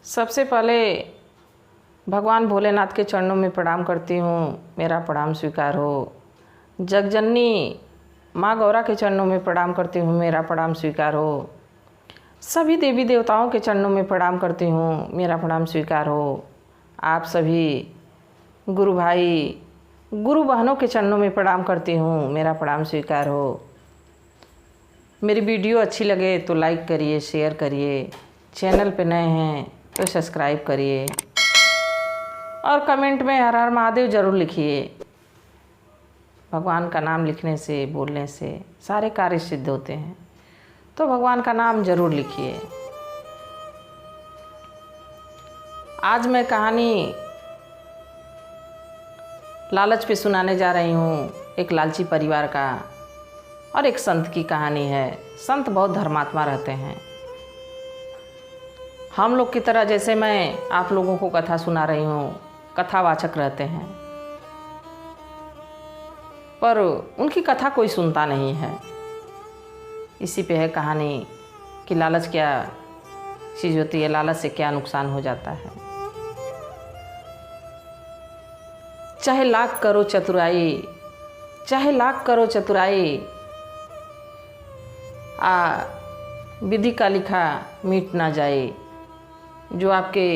सबसे पहले भगवान भोलेनाथ के चरणों में प्रणाम करती हूँ, मेरा प्रणाम स्वीकार हो। जगजननी माँ गौरा के चरणों में प्रणाम करती हूँ, मेरा प्रणाम स्वीकार हो। सभी देवी देवताओं के चरणों में प्रणाम करती हूँ, मेरा प्रणाम स्वीकार हो। आप सभी गुरु भाई गुरु बहनों के चरणों में प्रणाम करती हूँ, मेरा प्रणाम स्वीकार हो। मेरी वीडियो अच्छी लगे तो लाइक करिए, शेयर करिए। चैनल पे नए हैं तो सब्सक्राइब करिए और कमेंट में हर हर महादेव ज़रूर लिखिए। भगवान का नाम लिखने से, बोलने से सारे कार्य सिद्ध होते हैं, तो भगवान का नाम ज़रूर लिखिए। आज मैं कहानी लालच पे सुनाने जा रही हूँ। एक लालची परिवार का और एक संत की कहानी है। संत बहुत धर्मात्मा रहते हैं। हम लोग की तरह जैसे मैं आप लोगों को कथा सुना रही हूँ, कथावाचक रहते हैं, पर उनकी कथा कोई सुनता नहीं है। इसी पे है कहानी कि लालच क्या चीज़ होती है, लालच से क्या नुकसान हो जाता है। चाहे लाख करो चतुराई, चाहे लाख करो चतुराई, विधि का लिखा मिट ना जाए। जो आपके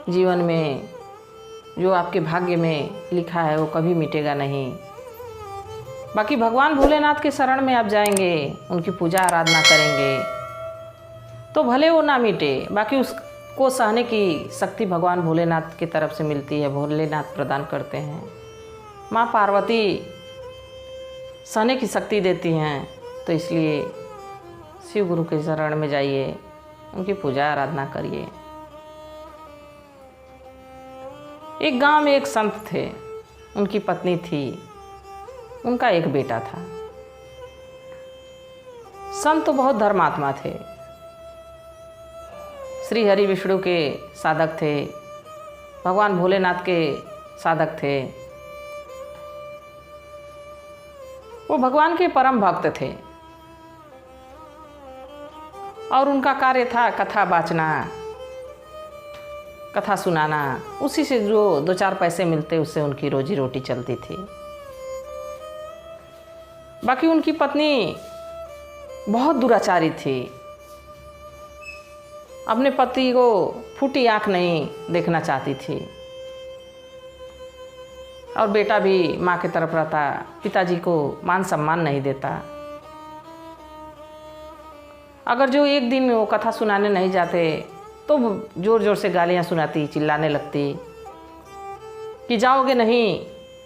जीवन में, जो आपके भाग्य में लिखा है वो कभी मिटेगा नहीं। बाकी भगवान भोलेनाथ के शरण में आप जाएंगे, उनकी पूजा आराधना करेंगे तो भले वो ना मिटे, बाकी उसको सहने की शक्ति भगवान भोलेनाथ की तरफ से मिलती है। भोलेनाथ प्रदान करते हैं। माँ पार्वती सहने की शक्ति देती हैं। तो इसलिए शिव गुरु के शरण में जाइए, उनकी पूजा आराधना करिए। एक गांव में एक संत थे, उनकी पत्नी थी, उनका एक बेटा था। संत तो बहुत धर्मात्मा थे, श्री हरि विष्णु के साधक थे, भगवान भोलेनाथ के साधक थे। वो भगवान के परम भक्त थे और उनका कार्य था कथा बाचना, कथा सुनाना। उसी से जो दो चार पैसे मिलते उससे उनकी रोजी रोटी चलती थी। बाकी उनकी पत्नी बहुत दुराचारी थी। अपने पति को फूटी आंख नहीं देखना चाहती थी। और बेटा भी माँ की तरफ रहता, पिताजी को मान सम्मान नहीं देता। अगर जो एक दिन वो कथा सुनाने नहीं जाते तो ज़ोर ज़ोर से गालियाँ सुनाती, चिल्लाने लगती कि जाओगे नहीं,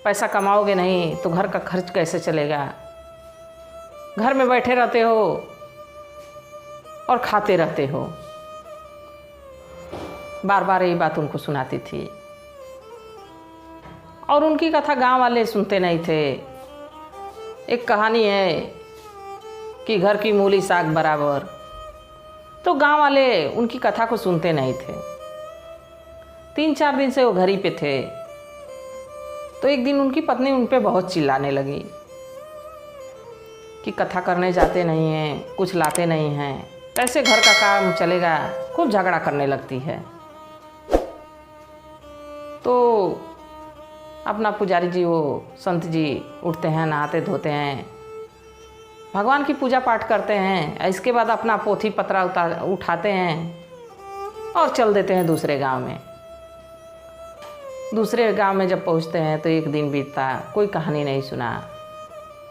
पैसा कमाओगे नहीं तो घर का खर्च कैसे चलेगा, घर में बैठे रहते हो और खाते रहते हो। बार बार यही बात उनको सुनाती थी और उनकी कथा गांव वाले सुनते नहीं थे। एक कहानी है कि घर की मूली साग बराबर, तो गांव वाले उनकी कथा को सुनते नहीं थे। 3-4 दिन से वो घर ही पे थे। तो एक दिन उनकी पत्नी उन पे बहुत चिल्लाने लगी कि कथा करने जाते नहीं हैं, कुछ लाते नहीं हैं, कैसे घर का काम चलेगा। खूब झगड़ा करने लगती है। तो अपना पुजारी जी, वो संत जी उठते हैं, नहाते धोते हैं, भगवान की पूजा पाठ करते हैं। इसके बाद अपना पोथी पत्रा उठाते हैं और चल देते हैं दूसरे गांव में। दूसरे गांव में जब पहुंचते हैं तो 1 दिन बीता, कोई कहानी नहीं सुना।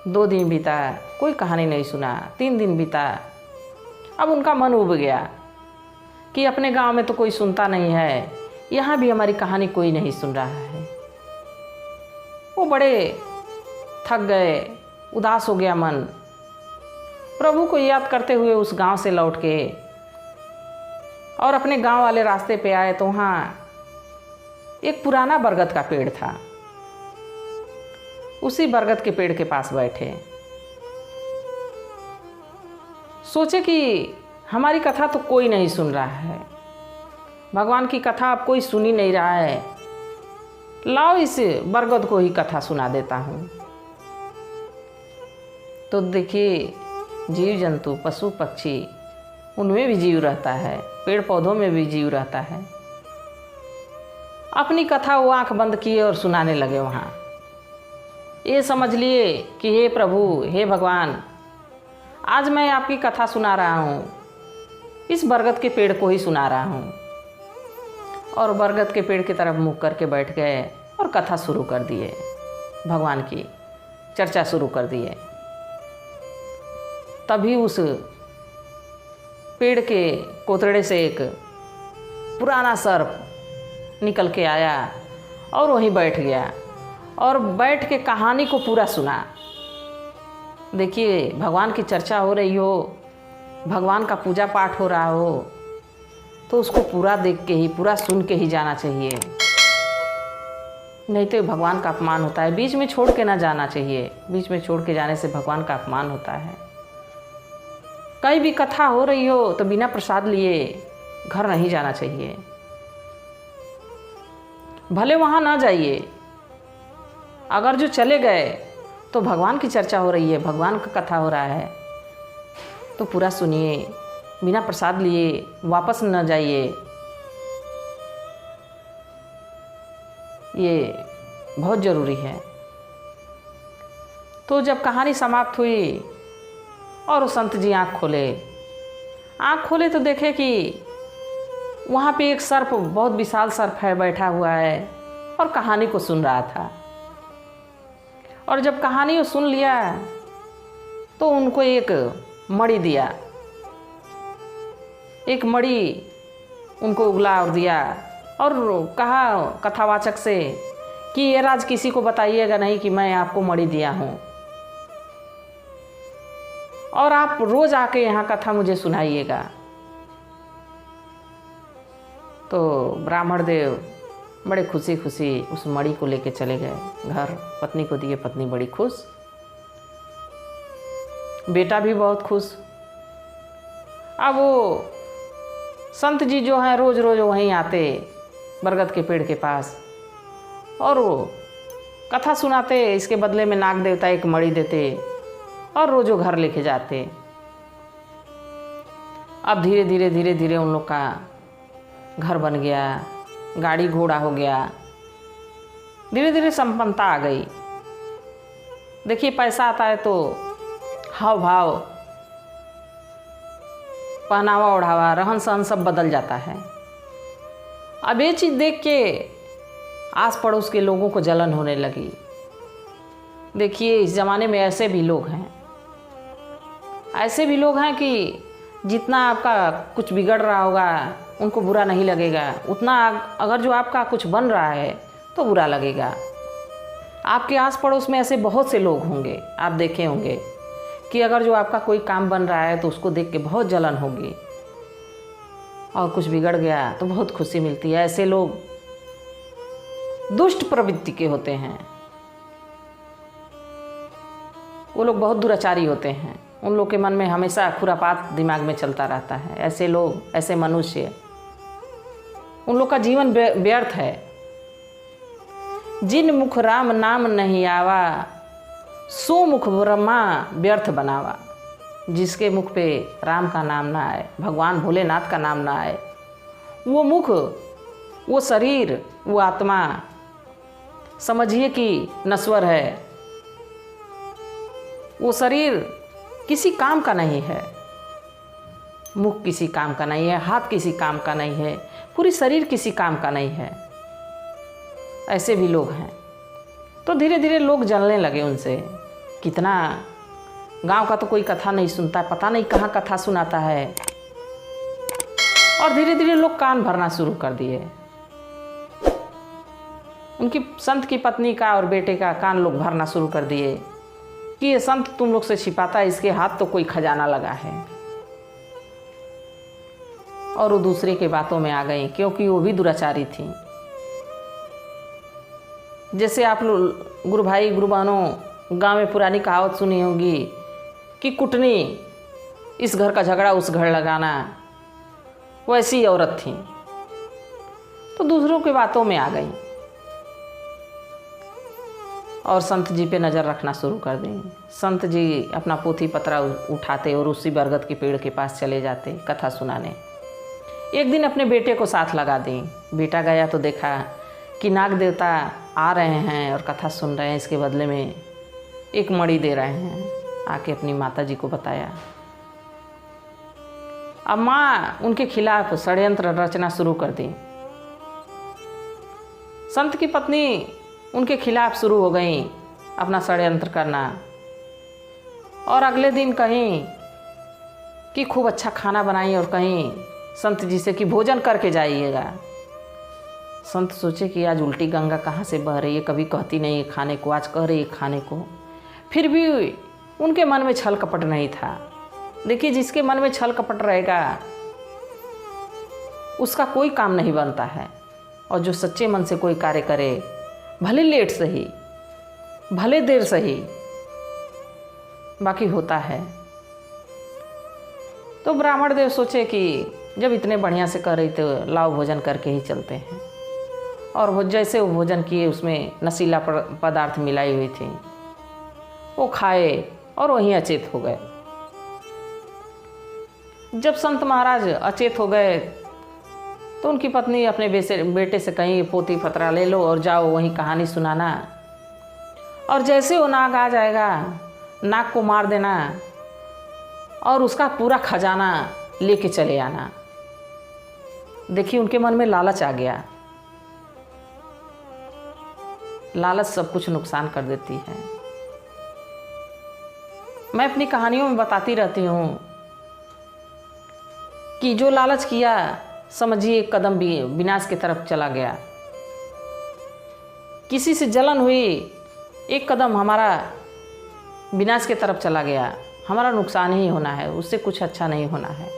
2 दिन बीता, कोई कहानी नहीं सुना। 3 दिन बीता। अब उनका मन उब गया कि अपने गांव में तो कोई सुनता नहीं है, यहाँ भी हमारी कहानी कोई नहीं सुन रहा है। वो बड़े थक गए, उदास हो गया मन। प्रभु को याद करते हुए उस गांव से लौट के और अपने गांव वाले रास्ते पे आए तो वहाँ एक पुराना बरगद का पेड़ था। उसी बरगद के पेड़ के पास बैठे, सोचे कि हमारी कथा तो कोई नहीं सुन रहा है, भगवान की कथा अब कोई सुन ही नहीं रहा है, लाओ इस बरगद को ही कथा सुना देता हूँ। तो देखिए, जीव जंतु, पशु पक्षी उनमें भी जीव रहता है, पेड़ पौधों में भी जीव रहता है। अपनी कथा वो आंख बंद किए और सुनाने लगे वहाँ। ये समझ लिए कि हे प्रभु, हे भगवान, आज मैं आपकी कथा सुना रहा हूँ, इस बरगद के पेड़ को ही सुना रहा हूँ। और बरगद के पेड़ की तरफ मुँह करके बैठ गए और कथा शुरू कर दिए, भगवान की चर्चा शुरू कर दिए। तभी उस पेड़ के कोतड़े से एक पुराना सर्प निकल के आया और वहीं बैठ गया और बैठ के कहानी को पूरा सुना। देखिए, भगवान की चर्चा हो रही हो, भगवान का पूजा पाठ हो रहा हो, तो उसको पूरा देख के ही, पूरा सुन के ही जाना चाहिए, नहीं तो भगवान का अपमान होता है। बीच में छोड़ के ना जाना चाहिए, बीच में छोड़ के जाने से भगवान का अपमान होता है। कहीं भी कथा हो रही हो तो बिना प्रसाद लिए घर नहीं जाना चाहिए, भले वहाँ ना जाइए। अगर जो चले गए तो भगवान की चर्चा हो रही है, भगवान का कथा हो रहा है, तो पूरा सुनिए, बिना प्रसाद लिए वापस न जाइए। ये बहुत ज़रूरी है। तो जब कहानी समाप्त हुई और संत जी आँख खोले तो देखे कि वहाँ पे एक सर्प, बहुत विशाल सर्प है, बैठा हुआ है और कहानी को सुन रहा था। और जब कहानी को सुन लिया तो उनको एक मणि दिया, एक मणि उनको उगला और दिया और कहा कथावाचक से कि ये राज किसी को बताइएगा नहीं कि मैं आपको मणि दिया हूँ, और आप रोज आके यहाँ कथा मुझे सुनाइएगा। तो ब्राह्मण देव बड़े खुशी खुशी उस मणि को लेके चले गए घर, पत्नी को दिए, पत्नी बड़ी खुश, बेटा भी बहुत खुश। अब वो संत जी जो हैं रोज़ रोज़ वहीं आते बरगद के पेड़ के पास और वो कथा सुनाते, इसके बदले में नाग देवता एक मणि देते और रोज़ वो घर लेके जाते। अब धीरे धीरे उन लोग का घर बन गया, गाड़ी घोड़ा हो गया, धीरे धीरे संपन्नता आ गई। देखिए, पैसा आता है तो हाव भाव, पहनावा ओढ़ावा, रहन सहन सब बदल जाता है। अब ये चीज़ देख के आस पड़ोस के लोगों को जलन होने लगी। देखिए, इस ज़माने में ऐसे भी लोग हैं कि जितना आपका कुछ बिगड़ रहा होगा उनको बुरा नहीं लगेगा, उतना अगर जो आपका कुछ बन रहा है तो बुरा लगेगा। आपके आस पड़ोस में ऐसे बहुत से लोग होंगे, आप देखे होंगे कि अगर जो आपका कोई काम बन रहा है तो उसको देख के बहुत जलन होगी, और कुछ बिगड़ गया तो बहुत खुशी मिलती है। ऐसे लोग दुष्ट प्रवृत्ति के होते हैं, वो लोग बहुत दुराचारी होते हैं, उन लोग के मन में हमेशा खुरापात दिमाग में चलता रहता है। ऐसे लोग, ऐसे मनुष्य, उन लोग का जीवन व्यर्थ है। जिन मुख राम नाम नहीं आवा, सो मुख ब्रह्मा व्यर्थ बनावा। जिसके मुख पे राम का नाम ना आए, भगवान भोलेनाथ का नाम ना आए, वो मुख, वो शरीर, वो आत्मा समझिए कि नश्वर है। वो शरीर किसी काम का नहीं है, मुख किसी काम का नहीं है, हाथ किसी काम का नहीं है, पूरी शरीर किसी काम का नहीं है। ऐसे भी लोग हैं। तो धीरे धीरे लोग जलने लगे उनसे। कितना गांव का तो कोई कथा नहीं सुनता, पता नहीं कहाँ कथा सुनाता है। और धीरे धीरे लोग कान भरना शुरू कर दिए। उनकी संत की पत्नी का और बेटे का कान लोग भरना शुरू कर दिए कि ये संत तुम लोग से छिपाता है, इसके हाथ तो कोई खजाना लगा है। और वो दूसरे के बातों में आ गई, क्योंकि वो भी दुराचारी थी। जैसे आप लोग गुरु भाई गुरु बहनों गाँव में पुरानी कहावत सुनी होगी कि कुटनी, इस घर का झगड़ा उस घर लगाना, वैसी औरत थी। तो दूसरों की बातों में आ गई और संत जी पे नज़र रखना शुरू कर दी। संत जी अपना पोथी पत्रा उठाते और उसी बरगद के पेड़ के पास चले जाते कथा सुनाने। एक दिन अपने बेटे को साथ लगा दी। बेटा गया तो देखा कि नाग देवता आ रहे हैं और कथा सुन रहे हैं, इसके बदले में एक मणि दे रहे हैं। आके अपनी माता जी को बताया। अब माँ उनके खिलाफ षड्यंत्र रचना शुरू कर दी। संत की पत्नी उनके खिलाफ शुरू हो गई अपना षड्यंत्र करना। और अगले दिन कहीं कि खूब अच्छा खाना बनाई और कहीं संत जी से कि भोजन करके जाइएगा। संत सोचे कि आज उल्टी गंगा कहाँ से बह रही है, कभी कहती नहीं है खाने को, आज कह रही है खाने को। फिर भी उनके मन में छल कपट नहीं था। देखिए, जिसके मन में छल कपट रहेगा उसका कोई काम नहीं बनता है। और जो सच्चे मन से कोई कार्य करे, भले लेट सही, भले देर सही, बाकी होता है। तो ब्राह्मण देव सोचे कि जब इतने बढ़िया से कर रही तो लाओ भोजन करके ही चलते हैं। और वो जैसे वो भोजन किए उसमें नशीला पदार्थ मिलाई हुई थी, वो खाए और वहीं अचेत हो गए। जब संत महाराज अचेत हो गए तो उनकी पत्नी अपने बेटे से कहीं पोथी पत्रा ले लो और जाओ वहीं कहानी सुनाना, और जैसे वो नाग आ जाएगा नाग को मार देना और उसका पूरा खजाना लेके चले आना। देखिए, उनके मन में लालच आ गया। लालच सब कुछ नुकसान कर देती है। मैं अपनी कहानियों में बताती रहती हूँ कि जो लालच किया समझिए एक कदम भी विनाश की तरफ चला गया। किसी से जलन हुई, एक कदम हमारा विनाश की तरफ चला गया। हमारा नुकसान ही होना है, उससे कुछ अच्छा नहीं होना है।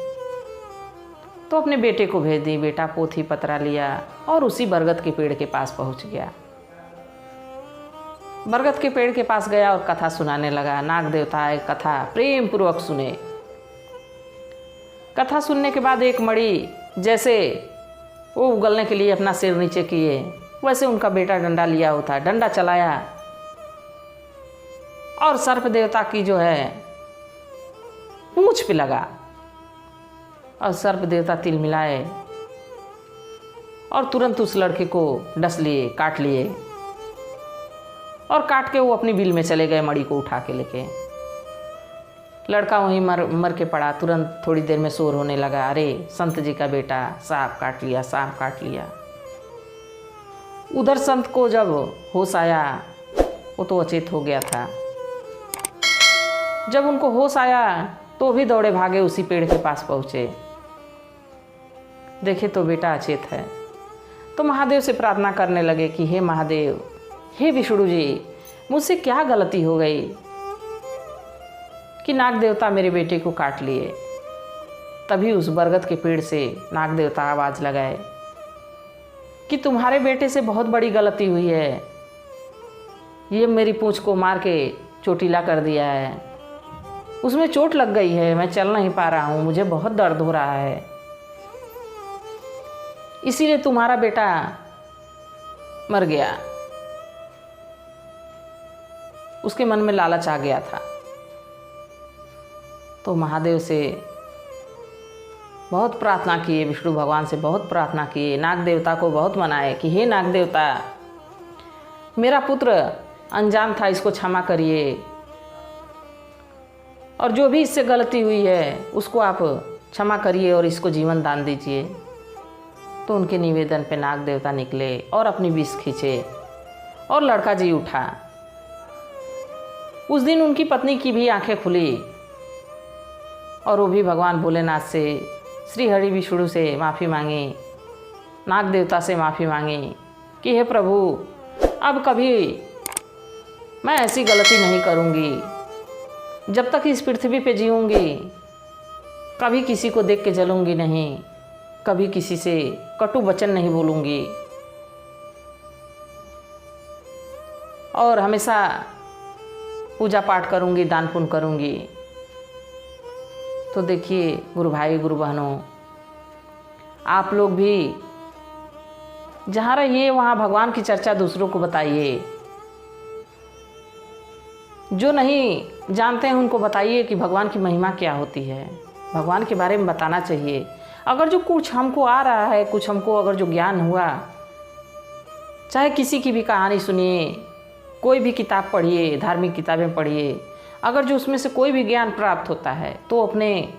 तो अपने बेटे को भेज दी। बेटा पोथी पत्रा लिया और उसी बरगद के पेड़ के पास पहुंच गया। बरगद के पेड़ के पास गया और कथा सुनाने लगा। नाग देवता आए, कथा प्रेम पूर्वक सुने। कथा सुनने के बाद एक मणि जैसे वो उगलने के लिए अपना सिर नीचे किए, वैसे उनका बेटा डंडा लिया होता, डंडा चलाया और सर्प देवता की जो है पूंछ पे लगा और सर्प देवता तिल मिलाए और तुरंत उस लड़के को डस लिए, काट लिए और काट के वो अपनी बिल में चले गए मणि को उठा के लेके। लड़का वहीं मर के पड़ा। तुरंत थोड़ी देर में शोर होने लगा, अरे संत जी का बेटा सांप काट लिया, सांप काट लिया। उधर संत को जब होश आया, वो तो अचेत हो गया था। जब उनको होश आया तो भी दौड़े भागे उसी पेड़ के पास पहुँचे। देखे तो बेटा अचेत है। तो महादेव से प्रार्थना करने लगे कि हे महादेव, हे विष्णु जी, मुझसे क्या गलती हो गई कि नाग देवता मेरे बेटे को काट लिए। तभी उस बरगद के पेड़ से नाग देवता आवाज़ लगाए कि तुम्हारे बेटे से बहुत बड़ी गलती हुई है। ये मेरी पूंछ को मार के चोटीला कर दिया है, उसमें चोट लग गई है, मैं चल नहीं पा रहा हूँ, मुझे बहुत दर्द हो रहा है। इसीलिए तुम्हारा बेटा मर गया। उसके मन में लालच आ गया था। तो महादेव से बहुत प्रार्थना किए, विष्णु भगवान से बहुत प्रार्थना किए, नाग देवता को बहुत मनाए कि हे नाग देवता, मेरा पुत्र अनजान था, इसको क्षमा करिए और जो भी इससे गलती हुई है उसको आप क्षमा करिए और इसको जीवन दान दीजिए। तो उनके निवेदन पे नाग देवता निकले और अपनी विष खींचे और लड़का जी उठा। उस दिन उनकी पत्नी की भी आंखें खुली और वो भी भगवान भोलेनाथ से, श्री हरि विष्णु से माफ़ी मांगी, नाग देवता से माफ़ी मांगी कि हे प्रभु, अब कभी मैं ऐसी गलती नहीं करूँगी। जब तक इस पृथ्वी पे जीऊँगी कभी किसी को देख के जलूँगी नहीं, कभी किसी से कटु वचन नहीं बोलूँगी और हमेशा पूजा पाठ करूँगी, दान पुण्य करूँगी। तो देखिए गुरु भाई गुरु बहनों, आप लोग भी जहाँ रहिए वहाँ भगवान की चर्चा दूसरों को बताइए। जो नहीं जानते हैं उनको बताइए कि भगवान की महिमा क्या होती है, भगवान के बारे में बताना चाहिए। अगर जो कुछ हमको आ रहा है, कुछ हमको अगर जो ज्ञान हुआ, चाहे किसी की भी कहानी सुनिए, कोई भी किताब पढ़िए, धार्मिक किताबें पढ़िए, अगर जो उसमें से कोई भी ज्ञान प्राप्त होता है तो अपने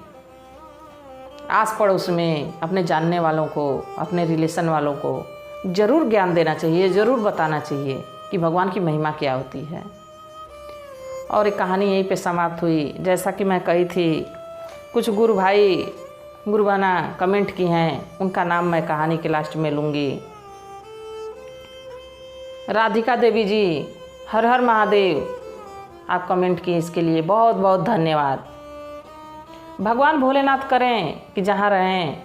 आस पड़ोस में, अपने जानने वालों को, अपने रिलेशन वालों को ज़रूर ज्ञान देना चाहिए, ज़रूर बताना चाहिए कि भगवान की महिमा क्या होती है। और एक कहानी यहीं पे समाप्त हुई। जैसा कि मैं कही थी, कुछ गुरु भाई, गुरु बहना कमेंट की हैं, उनका नाम मैं कहानी के लास्ट में लूँगी। राधिका देवी जी, हर हर महादेव, आप कमेंट किए, इसके लिए बहुत बहुत धन्यवाद। भगवान भोलेनाथ करें कि जहाँ रहें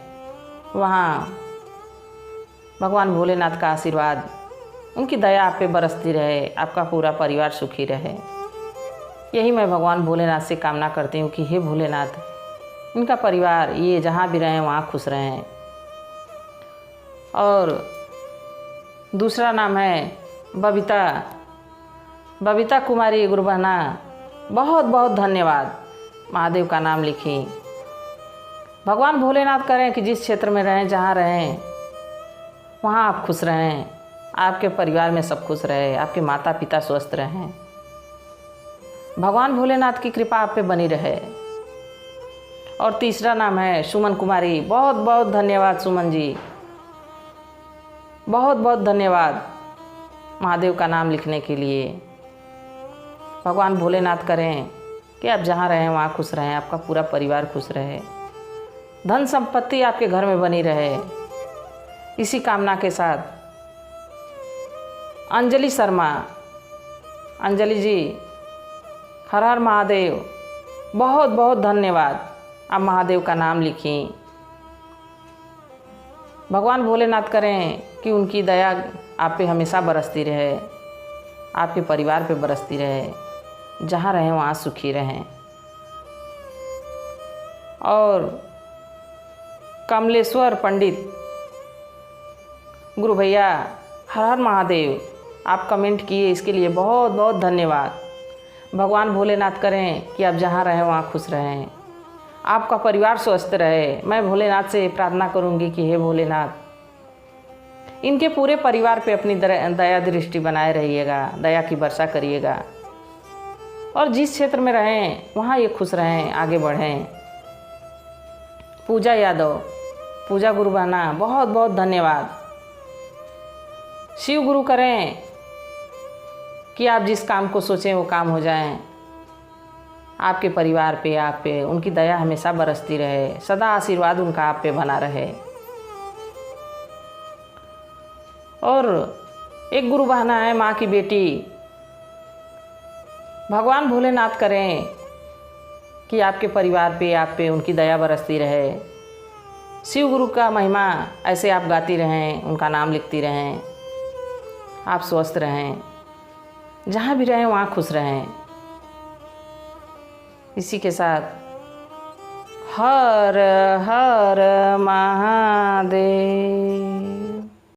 वहाँ भगवान भोलेनाथ का आशीर्वाद, उनकी दया आप पे बरसती रहे, आपका पूरा परिवार सुखी रहे। यही मैं भगवान भोलेनाथ से कामना करती हूँ कि हे भोलेनाथ, इनका परिवार ये जहाँ भी रहें वहाँ खुश रहें। और दूसरा नाम है बबीता कुमारी गुरु बहना, बहुत बहुत धन्यवाद। महादेव का नाम लिखी। भगवान भोलेनाथ करें कि जिस क्षेत्र में रहें, जहाँ रहें वहाँ आप खुश रहें, आपके परिवार में सब खुश रहे, आपके माता पिता स्वस्थ रहें। भगवान भोलेनाथ की कृपा आप पे बनी रहे। और तीसरा नाम है सुमन कुमारी, बहुत बहुत धन्यवाद सुमन जी, बहुत बहुत धन्यवाद महादेव का नाम लिखने के लिए। भगवान भोलेनाथ करें कि आप जहाँ रहें वहाँ खुश रहें, आपका पूरा परिवार खुश रहे, धन संपत्ति आपके घर में बनी रहे। इसी कामना के साथ अंजलि शर्मा, अंजलि जी, हर हर महादेव, बहुत बहुत धन्यवाद, आप महादेव का नाम लिखी। भगवान भोलेनाथ करें कि उनकी दया आप पे हमेशा बरसती रहे, आपके परिवार पे बरसती रहे, जहाँ रहें वहाँ सुखी रहें। और कमलेश्वर पंडित गुरु भैया, हर हर महादेव, आप कमेंट किए, इसके लिए बहुत बहुत धन्यवाद। भगवान भोलेनाथ करें कि आप जहाँ रहें वहाँ खुश रहें, आपका परिवार स्वस्थ रहे। मैं भोलेनाथ से प्रार्थना करूँगी कि हे भोलेनाथ, इनके पूरे परिवार पे अपनी दया दृष्टि बनाए रहिएगा, दया की वर्षा करिएगा। और जिस क्षेत्र में रहें वहाँ ये खुश रहें, आगे बढ़ें। पूजा यादव, पूजा गुरु बहना, बहुत बहुत धन्यवाद। शिव गुरु करें कि आप जिस काम को सोचें वो काम हो जाएं, आपके परिवार पे, आप पे उनकी दया हमेशा बरसती रहे, सदा आशीर्वाद उनका आप पे बना रहे। और एक गुरु बहना है, माँ की बेटी, भगवान भोलेनाथ करें कि आपके परिवार पे, आप पे उनकी दया बरसती रहे। शिव गुरु का महिमा ऐसे आप गाती रहें, उनका नाम लिखती रहें, आप स्वस्थ रहें, जहाँ भी रहें वहाँ खुश रहें। इसी के साथ हर हर महादेव।